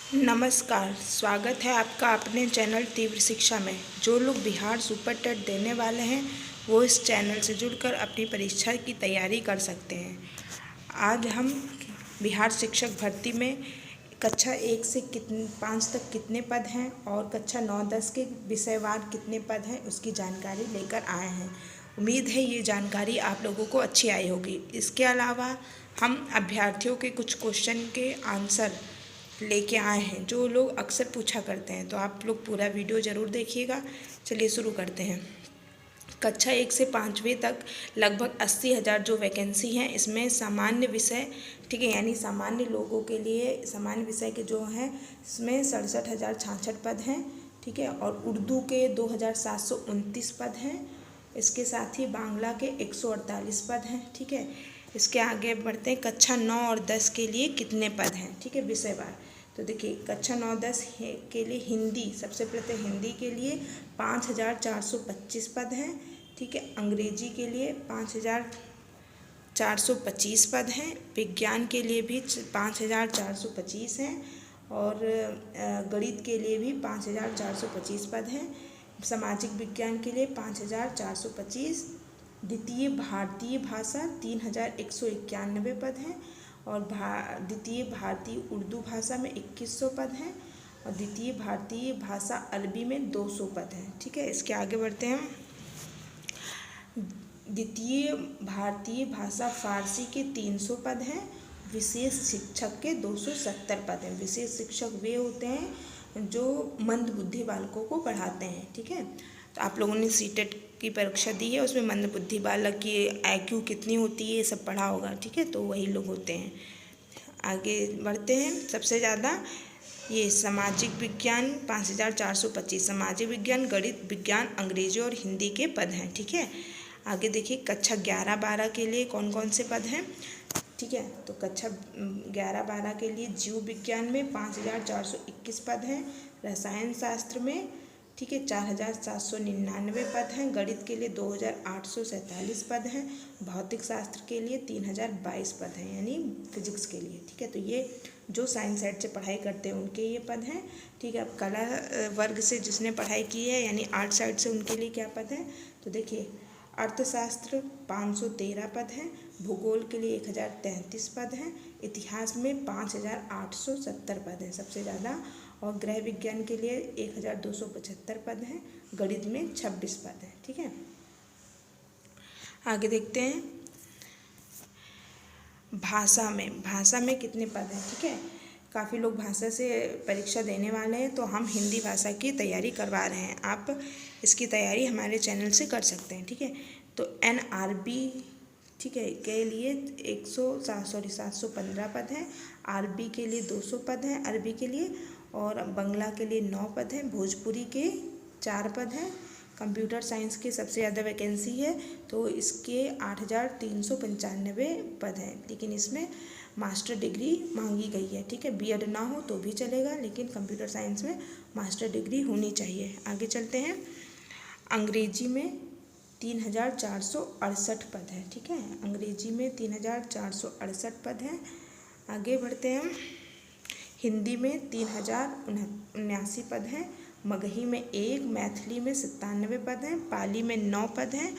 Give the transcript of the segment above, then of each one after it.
नमस्कार, स्वागत है आपका अपने चैनल तीव्र शिक्षा में। जो लोग बिहार सुपर टेट देने वाले हैं वो इस चैनल से जुड़कर अपनी परीक्षा की तैयारी कर सकते हैं। आज हम बिहार शिक्षक भर्ती में कक्षा 1 से 5 तक कितने पद हैं और कक्षा 9-10 के विषयवार कितने पद हैं उसकी जानकारी लेकर आए हैं। उम्मीद है ये जानकारी आप लोगों को अच्छी आई होगी। इसके अलावा हम अभ्यर्थियों के कुछ क्वेश्चन के आंसर लेके आए हैं जो लोग अक्सर पूछा करते हैं, तो आप लोग पूरा वीडियो ज़रूर देखिएगा। चलिए शुरू करते हैं। कक्षा 1 से 5वीं तक लगभग 80,000 जो वैकेंसी हैं इसमें सामान्य विषय, ठीक है, यानी सामान्य लोगों के लिए सामान्य विषय के जो हैं इसमें 67,066 पद हैं, ठीक है, और उर्दू के 2,729 पद हैं। इसके साथ ही बांग्ला के 148 पद हैं, ठीक है। इसके आगे बढ़ते हैं, कक्षा 9 और 10 के लिए कितने पद हैं, ठीक है, विषयवार। तो देखिए कक्षा 9-10 के लिए हिंदी, सबसे पहले हिंदी के लिए 5,425 पद हैं, ठीक है। अंग्रेजी के लिए 5,425 पद हैं। विज्ञान के लिए भी 5,425 हैं और गणित के लिए भी 5,425 पद हैं। सामाजिक विज्ञान के लिए 5,425। द्वितीय भारतीय भाषा 3,191 पद हैं और द्वितीय भारतीय उर्दू भाषा में 2,100 पद हैं और द्वितीय भारतीय भाषा अरबी में 200 पद हैं, ठीक है। इसके आगे बढ़ते हैं। द्वितीय भारतीय भाषा फारसी के 300 पद हैं। विशेष शिक्षक के 270 पद हैं। विशेष शिक्षक वे होते हैं जो मंद बुद्धि बालकों को पढ़ाते हैं, ठीक है। तो आप लोगों ने सीटेट की परीक्षा दी है, उसमें मंद बुद्धि बालक की IQ कितनी होती है ये सब पढ़ा होगा, ठीक है, तो वही लोग होते हैं। आगे बढ़ते हैं। सबसे ज़्यादा ये सामाजिक विज्ञान 5,425, सामाजिक विज्ञान, गणित, विज्ञान, अंग्रेजी और हिंदी के पद हैं, ठीक है। आगे देखिए कक्षा 11-12 के लिए कौन कौन से पद हैं, ठीक है। तो कक्षा 11-12 के लिए जीव विज्ञान में 5,421 पद हैं। रसायन शास्त्र में, ठीक है, 4,799 पद हैं। गणित के लिए 2,847 पद हैं। भौतिक शास्त्र के लिए 3,022 पद हैं, यानी फिजिक्स के लिए, ठीक है। तो ये जो साइंस साइड से पढ़ाई करते हैं उनके ये पद हैं, ठीक है। अब कला वर्ग से जिसने पढ़ाई की है यानी आर्ट साइड से उनके लिए क्या पद हैं, तो देखिए अर्थशास्त्र 513 पद हैं। भूगोल के लिए 1,033 पद हैं। इतिहास में 5,870 पद हैं, सबसे ज़्यादा। और गृह विज्ञान के लिए 1,275 पद हैं। गणित में 26 पद हैं, ठीक है। आगे देखते हैं भाषा में कितने पद हैं, ठीक है। काफ़ी लोग भाषा से परीक्षा देने वाले हैं, तो हम हिंदी भाषा की तैयारी करवा रहे हैं। आप इसकी तैयारी हमारे चैनल से कर सकते हैं, ठीक है। तो NRB, ठीक है, के लिए 715 पद हैं। RB के लिए 200 पद हैं अरबी के लिए, और बंगला के लिए 9 पद हैं। भोजपुरी के 4 पद हैं। कंप्यूटर साइंस के सबसे ज़्यादा वैकेंसी है, तो इसके 8,395 पद हैं, लेकिन इसमें मास्टर डिग्री मांगी गई है, ठीक है। B.Ed ना हो तो भी चलेगा, लेकिन कंप्यूटर साइंस में मास्टर डिग्री होनी चाहिए। आगे चलते हैं। अंग्रेजी में 3,468 पद हैं, ठीक है। अंग्रेजी में 3,468 पद हैं। आगे बढ़ते हैं। हिंदी में 3,079 पद हैं। मगही में 1, मैथिली में 97 पद हैं। पाली में 9 पद हैं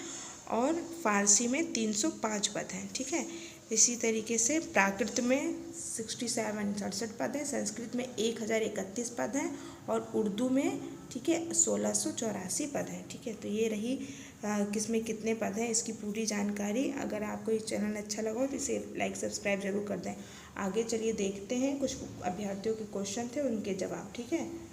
और फारसी में 305 पद हैं, ठीक है। इसी तरीके से प्राकृत में 67 पद हैं। संस्कृत में 1,031 पद हैं और उर्दू में, ठीक है, 1,684 पद हैं, ठीक है। तो ये रही किस में कितने पद हैं इसकी पूरी जानकारी। अगर आपको ये चैनल अच्छा लगा हो तो इसे लाइक सब्सक्राइब जरूर कर दें। आगे चलिए देखते हैं कुछ अभ्यर्थियों के क्वेश्चन थे उनके जवाब, ठीक है।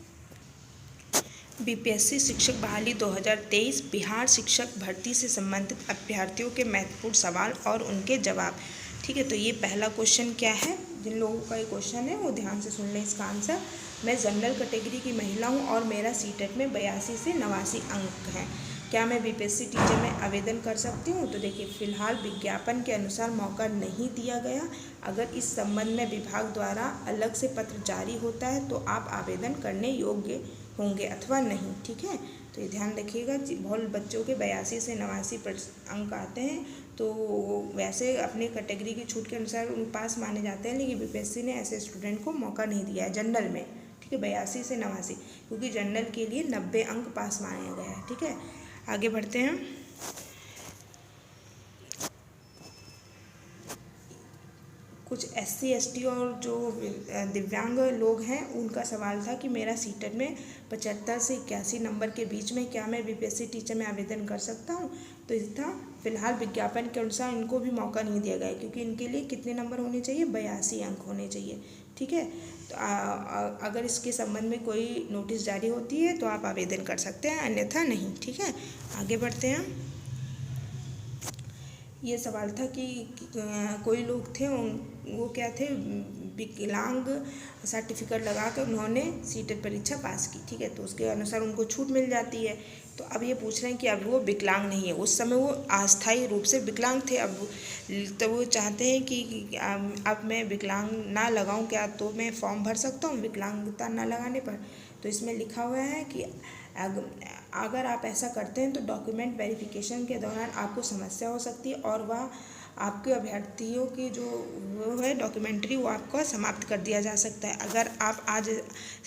BPSC शिक्षक बहाली 2023 बिहार शिक्षक भर्ती से संबंधित अभ्यर्थियों के महत्वपूर्ण सवाल और उनके जवाब, ठीक है। तो ये पहला क्वेश्चन क्या है, जिन लोगों का ये क्वेश्चन है वो ध्यान से सुन लें इसका आंसर। मैं जनरल कैटेगरी की महिला हूँ और मेरा सीटेट में 82 से 89 अंक हैं। क्या मैं BPSC टीचर में आवेदन कर सकती हूँ? तो देखिए फिलहाल विज्ञापन के अनुसार मौका नहीं दिया गया। अगर इस संबंध में विभाग द्वारा अलग से पत्र जारी होता है तो आप आवेदन करने योग्य होंगे अथवा नहीं, ठीक है। तो ये ध्यान रखिएगा। बहुत बच्चों के 82 से 89 अंक आते हैं, तो वैसे अपने कैटेगरी की छूट के अनुसार उन पास माने जाते हैं, लेकिन BPSC ने ऐसे स्टूडेंट को मौका नहीं दिया है जनरल में, ठीक है, 82 से 89, क्योंकि जनरल के लिए 90 अंक पास माना गया है। ठीक है, आगे बढ़ते हैं। कुछ SC ST और जो दिव्यांग लोग हैं उनका सवाल था कि मेरा सीटेट में 75 से 81 नंबर के बीच में क्या मैं BPSC टीचर में आवेदन कर सकता हूँ। तो इसका फिलहाल विज्ञापन के अनुसार इनको भी मौका नहीं दिया गया है, क्योंकि इनके लिए कितने नंबर होने चाहिए, 82 अंक होने चाहिए। ठीक है, तो अगर इसके संबंध में कोई नोटिस जारी होती है तो आप आवेदन कर सकते हैं, अन्यथा नहीं। ठीक है, आगे बढ़ते हैं। ये सवाल था कि कोई लोग थे, वो क्या थे, विकलांग सर्टिफिकेट लगा कर उन्होंने सीटेट परीक्षा पास की। ठीक है, तो उसके अनुसार उनको छूट मिल जाती है। तो अब ये पूछ रहे हैं कि अब वो विकलांग नहीं है, उस समय वो अस्थायी रूप से विकलांग थे, अब तो वो चाहते हैं कि अब मैं विकलांग ना लगाऊं क्या, तो मैं फॉर्म भर सकता हूँ विकलांगता ना लगाने पर। तो इसमें लिखा हुआ है कि अगर आप ऐसा करते हैं तो डॉक्यूमेंट वेरिफिकेशन के दौरान आपको समस्या हो सकती है और वह आपके अभ्यर्थियों की जो वो है डॉक्यूमेंट्री वो आपको समाप्त कर दिया जा सकता है। अगर आप आज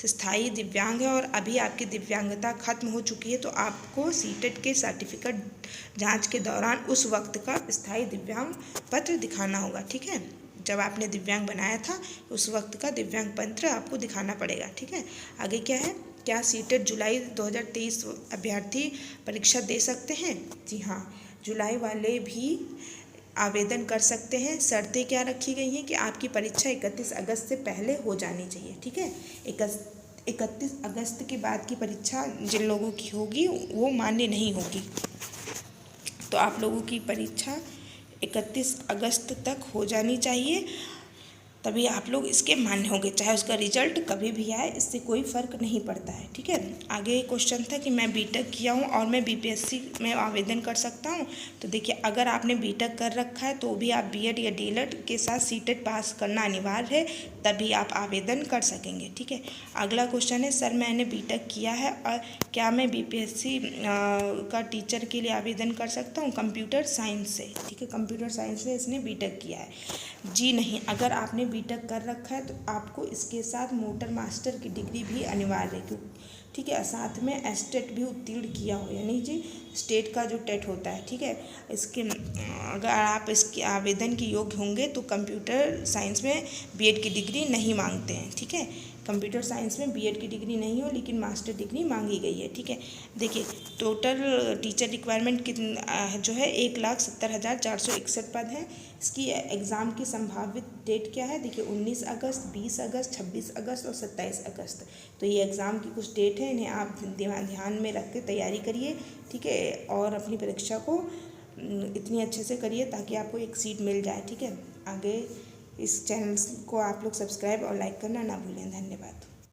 स्थायी दिव्यांग हैं और अभी आपकी दिव्यांगता खत्म हो चुकी है तो आपको सीटेट के सर्टिफिकेट जांच के दौरान उस वक्त का स्थायी दिव्यांग पत्र दिखाना होगा। ठीक है, जब आपने दिव्यांग बनाया था उस वक्त का दिव्यांग पत्र आपको दिखाना पड़ेगा। ठीक है, आगे क्या है, क्या सीटेट जुलाई 2023 अभ्यर्थी परीक्षा दे सकते हैं? जी हाँ, जुलाई वाले भी आवेदन कर सकते हैं। शर्तें क्या रखी गई हैं कि आपकी परीक्षा 31 अगस्त से पहले हो जानी चाहिए। ठीक है, 31 अगस्त के बाद की परीक्षा जिन लोगों की होगी वो मान्य नहीं होगी। तो आप लोगों की परीक्षा 31 अगस्त तक हो जानी चाहिए, तभी आप लोग इसके मान्य होंगे, चाहे उसका रिजल्ट कभी भी आए, इससे कोई फ़र्क नहीं पड़ता है। ठीक है, आगे क्वेश्चन था कि मैं बीटेक किया हूँ और मैं BPSC में आवेदन कर सकता हूँ। तो देखिए, अगर आपने बीटेक कर रखा है तो भी आप बीएड या डीएलएड के साथ सीटेट पास करना अनिवार्य है, तभी आप आवेदन कर सकेंगे। ठीक है, अगला क्वेश्चन है, सर मैंने बीटेक किया है और क्या मैं BPSC का टीचर के लिए आवेदन कर सकता हूँ कंप्यूटर साइंस से। ठीक है, कंप्यूटर साइंस से इसने बीटेक किया है। जी नहीं, अगर आपने बीटेक कर रखा है तो आपको इसके साथ मोटर मास्टर की डिग्री भी अनिवार्य है। ठीक है, साथ में एस्टेट भी उत्तीर्ण किया हो, यानी जी स्टेट का जो टेट होता है। ठीक है, इसके अगर आप इसके आवेदन के योग्य होंगे तो कंप्यूटर साइंस में बीएड की डिग्री नहीं मांगते हैं। ठीक है, कंप्यूटर साइंस में बीएड की डिग्री नहीं हो लेकिन मास्टर डिग्री मांगी गई है। ठीक है, देखिए टोटल टीचर रिक्वायरमेंट जो है 1,70,461 पद हैं। इसकी एग्ज़ाम की संभावित डेट क्या है, देखिए 19 अगस्त, 20 अगस्त, 26 अगस्त और 27 अगस्त। तो ये एग्ज़ाम की कुछ डेट है, इन्हें आप ध्यान में रख के तैयारी करिए। ठीक है, और अपनी परीक्षा को इतनी अच्छे से करिए ताकि आपको एक सीट मिल जाए। ठीक है, आगे इस चैनल को आप लोग सब्सक्राइब और लाइक करना ना भूलें। धन्यवाद।